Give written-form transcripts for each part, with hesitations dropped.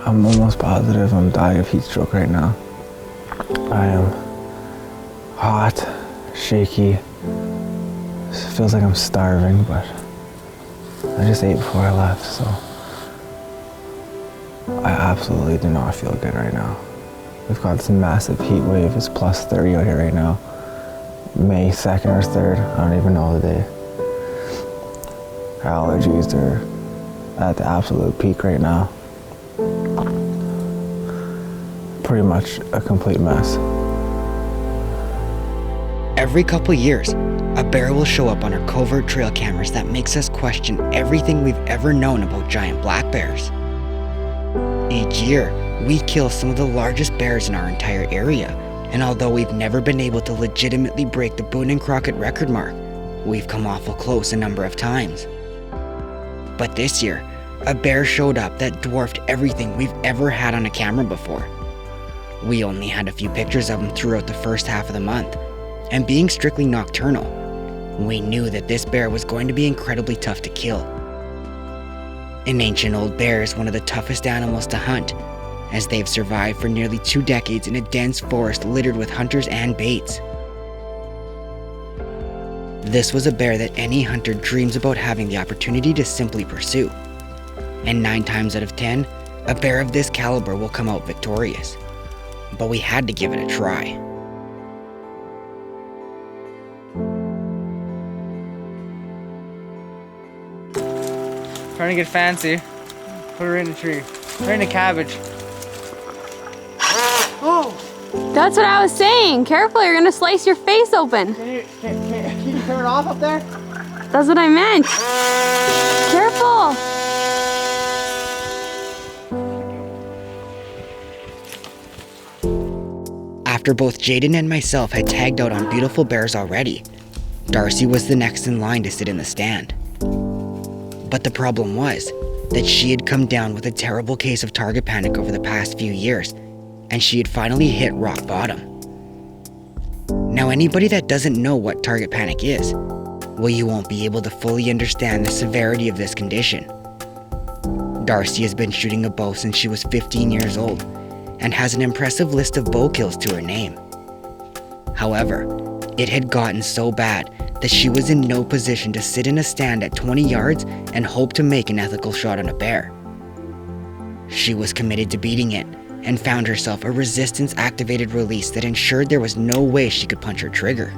I'm almost positive I'm dying of heat stroke right now. I am hot, shaky. It feels like I'm starving, but I just ate before I left, so I absolutely do not feel good right now. We've got this massive heat wave. It's plus 30 out here right now. May 2nd or 3rd, I don't even know the day. Allergies are at the absolute peak right now. Pretty much a complete mess. Every couple years, a bear will show up on our covert trail cameras that makes us question everything we've ever known about giant black bears. Each year, we kill some of the largest bears in our entire area, and although we've never been able to legitimately break the Boone and Crockett record mark, we've come awful close a number of times. But this year, a bear showed up that dwarfed everything we've ever had on a camera before. We only had a few pictures of him throughout the first half of the month, and being strictly nocturnal, we knew that this bear was going to be incredibly tough to kill. An ancient old bear is one of the toughest animals to hunt, as they've survived for nearly 2 decades in a dense forest littered with hunters and baits. This was a bear that any hunter dreams about having the opportunity to simply pursue. And 9 times out of 10, a bear of this caliber will come out victorious. But we had to give it a try. Trying to get fancy. Put her in a tree. Put her in a cabbage. Oh! That's what I was saying. Careful, you're gonna slice your face open. Can you turn it off up there? That's what I meant. Careful. After both Jaden and myself had tagged out on beautiful bears already, Darcy was the next in line to sit in the stand. But the problem was that she had come down with a terrible case of target panic over the past few years, and she had finally hit rock bottom. Now, anybody that doesn't know what target panic is, well, you won't be able to fully understand the severity of this condition. Darcy has been shooting a bow since she was 15 years old, and has an impressive list of bow kills to her name. However, it had gotten so bad that she was in no position to sit in a stand at 20 yards and hope to make an ethical shot on a bear. She was committed to beating it and found herself a resistance-activated release that ensured there was no way she could punch her trigger.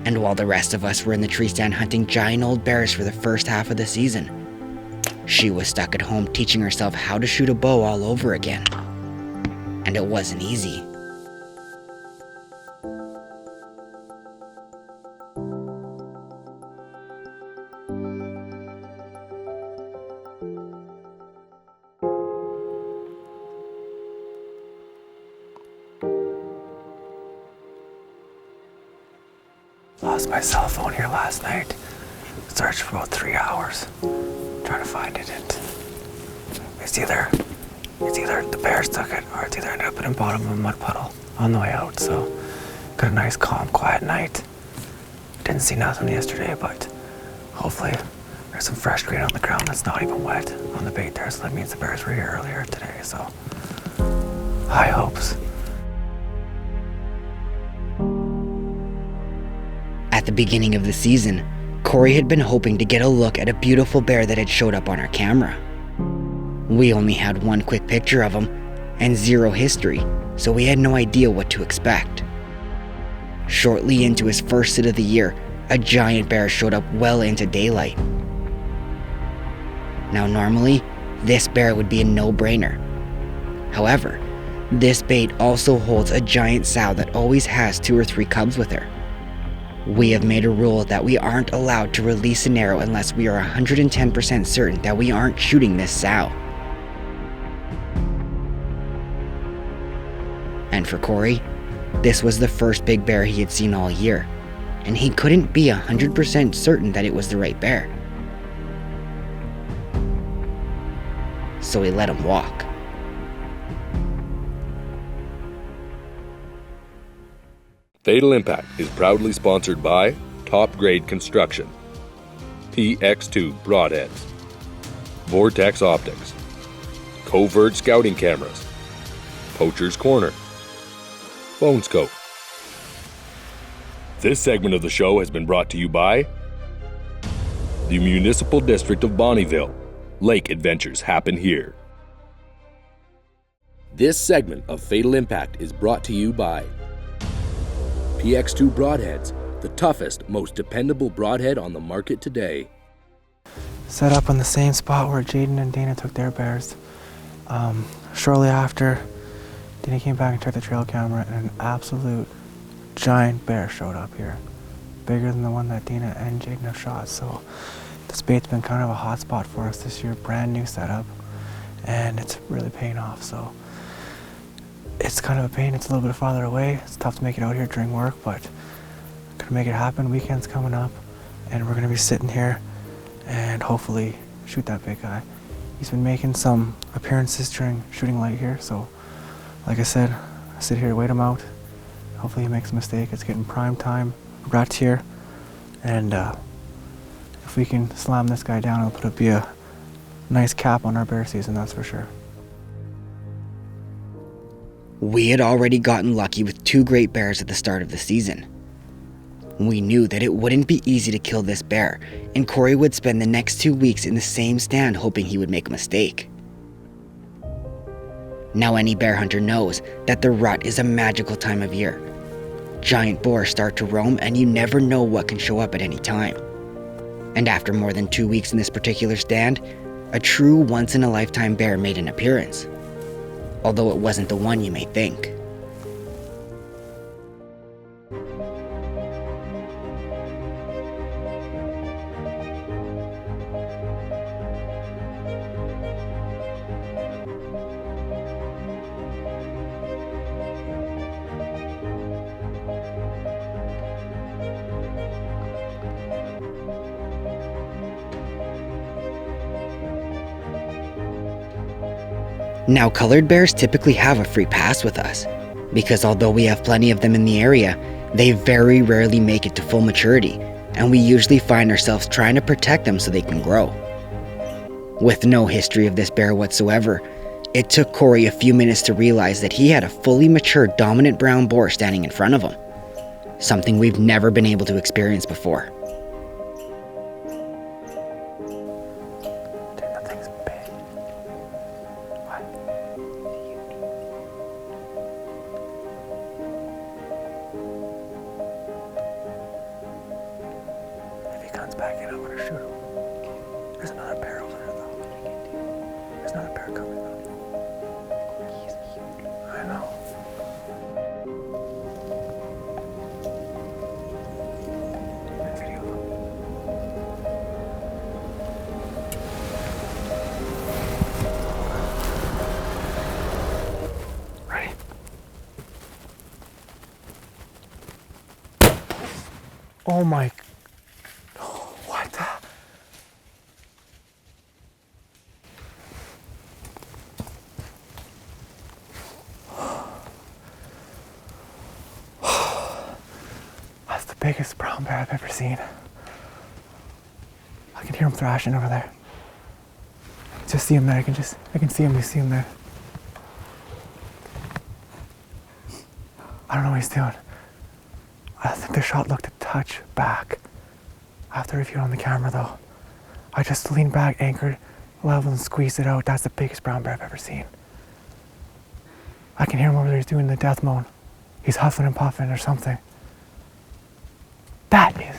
And while the rest of us were in the tree stand hunting giant old bears for the first half of the season, she was stuck at home teaching herself how to shoot a bow all over again. And it wasn't easy. Lost my cell phone here last night. Searched for about 3 hours trying to find it. It's either the bears took it or it's either ended up in the bottom of a mud puddle on the way out. So got a nice calm quiet night. Didn't see nothing yesterday, but hopefully there's some fresh green on the ground that's not even wet on the bait there, so that means the bears were here earlier today. So high hopes. At the beginning of the season, Corey had been hoping to get a look at a beautiful bear that had showed up on our camera. We only had one quick picture of him and zero history, so we had no idea what to expect. Shortly into his first sit of the year, a giant bear showed up well into daylight. Now normally, this bear would be a no-brainer. However, this bait also holds a giant sow that always has 2 or 3 cubs with her. We have made a rule that we aren't allowed to release an arrow unless we are 110% certain that we aren't shooting this sow. And for Corey, this was the first big bear he had seen all year, and he couldn't be 100% certain that it was the right bear. So we let him walk. Fatal Impact is proudly sponsored by Top Grade Construction, PX2 Broadheads, Vortex Optics, covert scouting cameras, Poacher's Corner, Phone Scope. This segment of the show has been brought to you by the Municipal District of Bonnyville. Lake adventures happen here. This segment of Fatal Impact is brought to you by PX2 Broadheads, the toughest, most dependable broadhead on the market today. Set up on the same spot where Jaden and Dana took their bears. Shortly after, Dana came back and took the trail camera, and an absolute giant bear showed up here. Bigger than the one that Dana and Jaden have shot. So this bait's been kind of a hot spot for us this year, brand new setup, and it's really paying off. So it's kind of a pain, it's a little bit farther away. It's tough to make it out here during work, but gonna make it happen. Weekend's coming up, and we're gonna be sitting here and hopefully shoot that big guy. He's been making some appearances during shooting light here, so like I said, I sit here, wait him out. Hopefully he makes a mistake. It's getting prime time rut here, and if we can slam this guy down, it'll be a nice cap on our bear season, that's for sure. We had already gotten lucky with 2 great bears at the start of the season. We knew that it wouldn't be easy to kill this bear, and Corey would spend the next 2 weeks in the same stand hoping he would make a mistake. Now any bear hunter knows that the rut is a magical time of year. Giant boars start to roam, and you never know what can show up at any time. And after more than 2 weeks in this particular stand, a true once-in-a-lifetime bear made an appearance. Although it wasn't the one you may think. Now, colored bears typically have a free pass with us, because although we have plenty of them in the area, they very rarely make it to full maturity, and we usually find ourselves trying to protect them so they can grow. With no history of this bear whatsoever, it took Corey a few minutes to realize that he had a fully mature dominant brown boar standing in front of him, something we've never been able to experience before. Back in, I'm gonna shoot him. There's another bear over there though. There's another bear coming though. He's huge. I know. Video of him. Ready? Oh my. Biggest brown bear I've ever seen. I can hear him thrashing over there. I can just see him there. I can see him. You see him there. I don't know what he's doing. I think the shot looked a touch back. I have to review it on the camera though. I just leaned back, anchored, level, and squeezed it out. That's the biggest brown bear I've ever seen. I can hear him over there. He's doing the death moan. He's huffing and puffing or something. That is,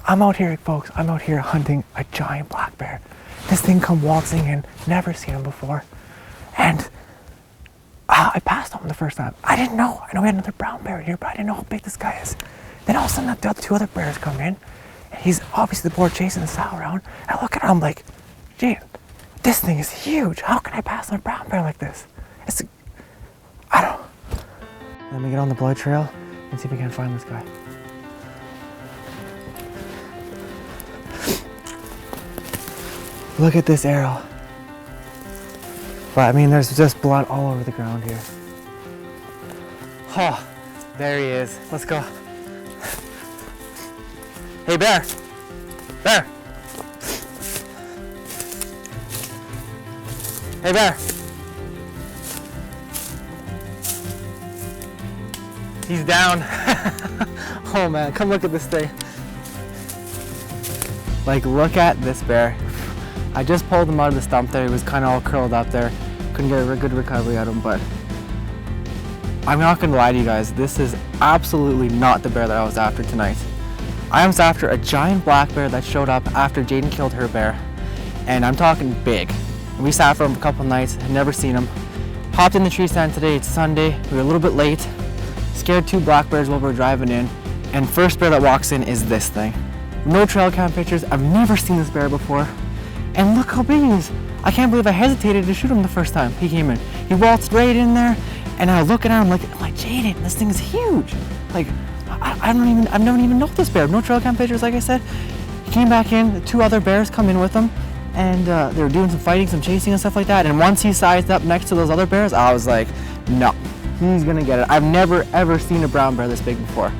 I'm out here, folks, I'm out here hunting a giant black bear. This thing come waltzing in, never seen him before. And I passed him the first time. I didn't know. I know we had another brown bear here, but I didn't know how big this guy is. Then all of a sudden the other 2 other bears come in, and he's obviously the boar chasing the sow around. I look at him, I'm like, gee, this thing is huge. How can I pass on a brown bear like this? I don't. Let me get on the blood trail and see if we can find this guy. Look at this arrow. But I mean, there's just blood all over the ground here. Oh, there he is. Let's go. Hey, bear. Bear. Hey, bear. He's down. Oh man, come look at this thing. Like, look at this bear. I just pulled him out of the stump there. He was kind of all curled up there. Couldn't get a good recovery at him, but I'm not gonna lie to you guys. This is absolutely not the bear that I was after tonight. I was after a giant black bear that showed up after Jaden killed her bear. And I'm talking big. We sat for him a couple nights, had never seen him. Hopped in the tree stand today, it's Sunday. We were a little bit late. Scared 2 black bears while we were driving in. And first bear that walks in is this thing. No trail cam pictures. I've never seen this bear before. And look how big he is. I can't believe I hesitated to shoot him the first time he came in. He waltzed right in there, and I was looking at him like Jaden, this thing is huge. Like, I've never even known this bear. No trail cam pictures, like I said. He came back in, the 2 other bears come in with him, and they were doing some fighting, some chasing and stuff like that. And once he sized up next to those other bears, I was like, no, he's gonna get it. I've never ever seen a brown bear this big before.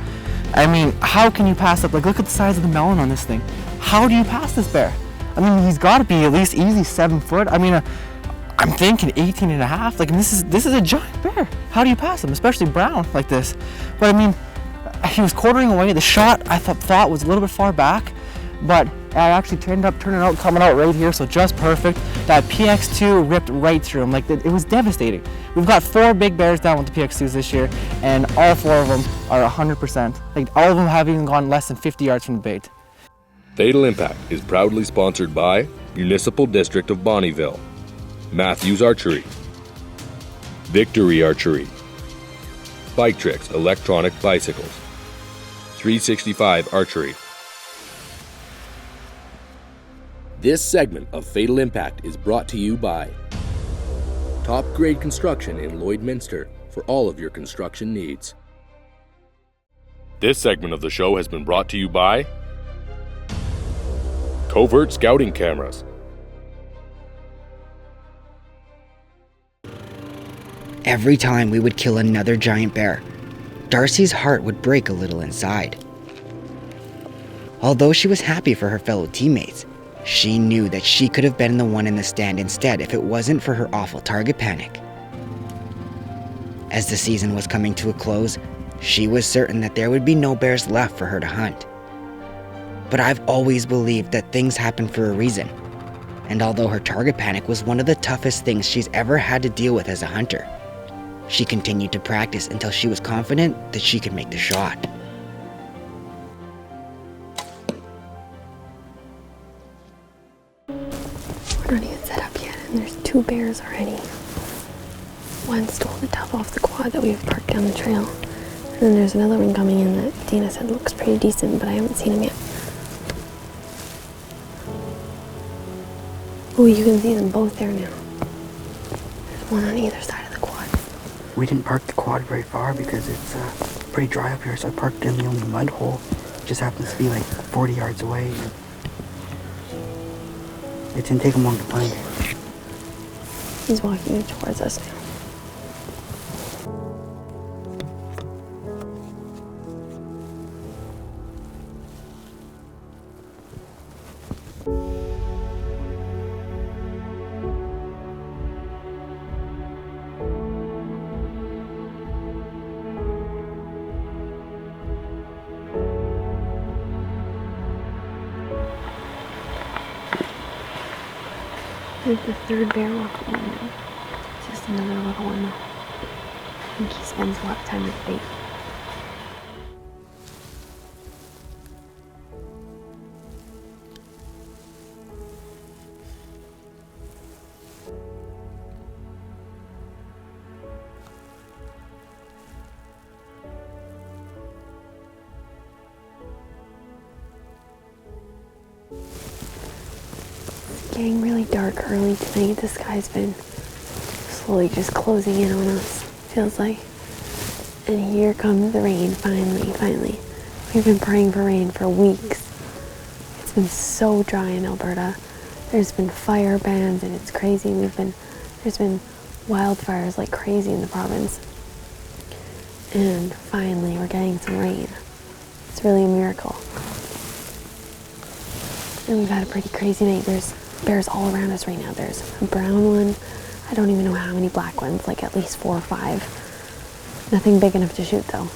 I mean, how can you pass up? Like, look at the size of the melon on this thing. How do you pass this bear? I mean, he's got to be at least easy 7 foot. I mean, I'm thinking 18 and a half. Like, this is a giant bear. How do you pass him, especially brown like this? But I mean, he was quartering away. The shot I thought was a little bit far back, but I actually turning out, coming out right here, so just perfect. That PX2 ripped right through him. Like, it was devastating. We've got 4 big bears down with the PX2s this year, and all 4 of them are 100%. Like, all of them have even gone less than 50 yards from the bait. Fatal Impact is proudly sponsored by Municipal District of Bonnyville, Matthews Archery, Victory Archery, Bike Tricks Electronic Bicycles, 365 Archery. This segment of Fatal Impact is brought to you by Top Grade Construction in Lloydminster for all of your construction needs. This segment of the show has been brought to you by Covert Scouting Cameras. Every time we would kill another giant bear, Darcy's heart would break a little inside. Although she was happy for her fellow teammates, she knew that she could have been the one in the stand instead if it wasn't for her awful target panic. As the season was coming to a close, she was certain that there would be no bears left for her to hunt. But I've always believed that things happen for a reason, and although her target panic was one of the toughest things she's ever had to deal with as a hunter, she continued to practice until she was confident that she could make the shot. We're not even set up yet, and there's 2 bears already. One stole the tub off the quad that we've parked down the trail, and then there's another one coming in that Dana said looks pretty decent, but I haven't seen him yet. Oh, you can see them both there now. There's one on either side of the quad. We didn't park the quad very far because it's pretty dry up here, so I parked in the only mud hole. It just happens to be like 40 yards away. It didn't take him long to find it. He's walking towards us now. There's the 3rd bear walking in now. It's just another little one though. I think he spends a lot of time with bait. Getting really dark early tonight. The sky's been slowly just closing in on us, feels like. And here comes the rain, finally. We've been praying for rain for weeks. It's been so dry in Alberta. There's been fire bans and it's crazy. There's been wildfires like crazy in the province. And finally we're getting some rain. It's really a miracle. And we've had a pretty crazy night. There's bears all around us right now. There's a brown one, I don't even know how many black ones, like at least 4 or 5. Nothing big enough to shoot though.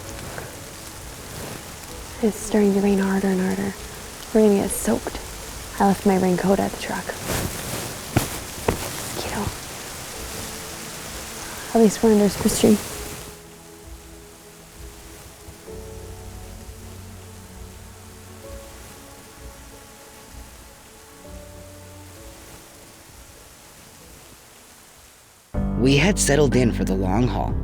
It's starting to rain harder and harder. We're gonna get soaked. I left my raincoat at the truck. Mosquito. At least we're under a Christmas tree. We had settled in for the long haul.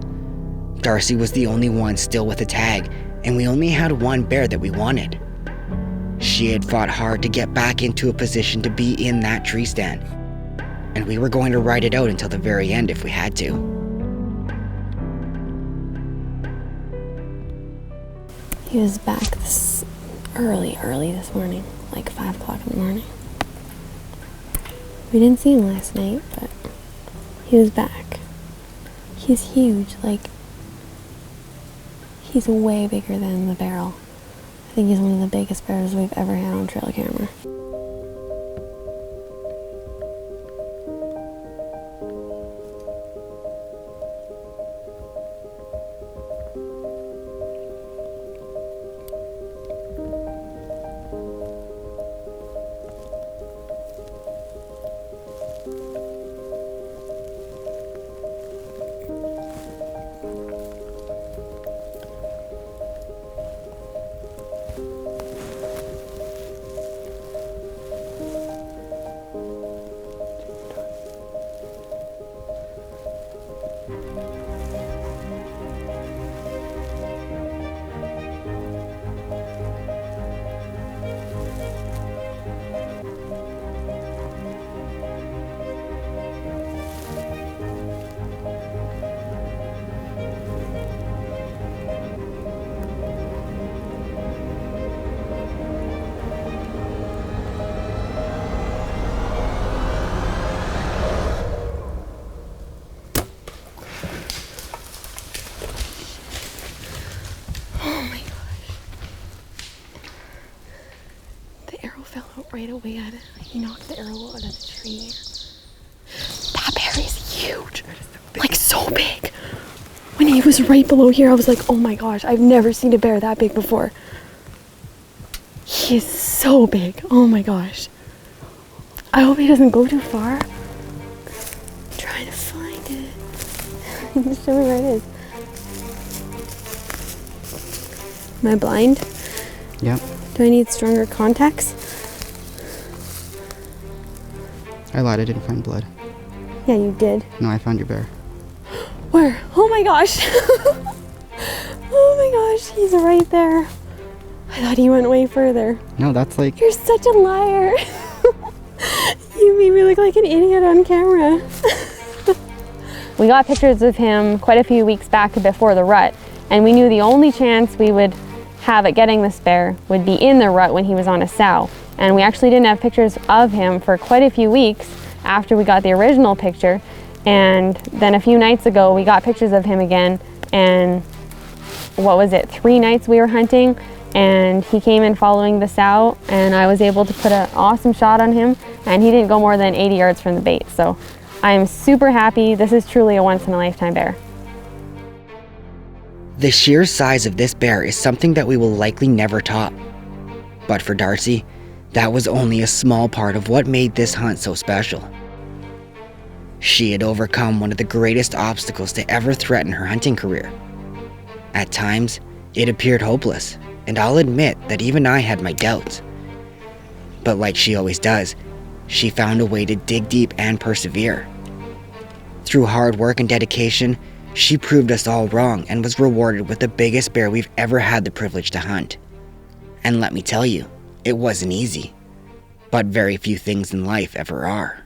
Darcy was the only one still with a tag, and we only had one bear that we wanted. She had fought hard to get back into a position to be in that tree stand, and we were going to ride it out until the very end if we had to. He was back this early this morning, like 5 o'clock in the morning. We didn't see him last night, but he was back. He's huge, like, he's way bigger than the barrel. I think he's one of the biggest bears we've ever had on trail camera. Right away at it. He knocked the arrow out of the tree. That bear is huge. Like so big. When he was right below here, I was like, oh my gosh, I've never seen a bear that big before. He is so big. Oh my gosh. I hope he doesn't go too far. I'm trying to find it. Just show me where it is. Am I blind? Yep. Do I need stronger contacts? I lied, I didn't find blood. Yeah, you did. No, I found your bear. Where? Oh my gosh. Oh my gosh, he's right there. I thought he went way further. No, that's like... You're such a liar. You made me look like an idiot on camera. We got pictures of him quite a few weeks back before the rut, and we knew the only chance we would have at getting this bear would be in the rut when he was on a sow. And we actually didn't have pictures of him for quite a few weeks after we got the original picture. And then a few nights ago, we got pictures of him again. And what was it, 3 nights we were hunting, and he came in following the sow, and I was able to put an awesome shot on him, and he didn't go more than 80 yards from the bait. So I am super happy. This is truly a once-in-a-lifetime bear. The sheer size of this bear is something that we will likely never top. But for Darcy, that was only a small part of what made this hunt so special. She had overcome one of the greatest obstacles to ever threaten her hunting career. At times, it appeared hopeless, and I'll admit that even I had my doubts. But like she always does, she found a way to dig deep and persevere. Through hard work and dedication, she proved us all wrong and was rewarded with the biggest bear we've ever had the privilege to hunt. And let me tell you, it wasn't easy, but very few things in life ever are.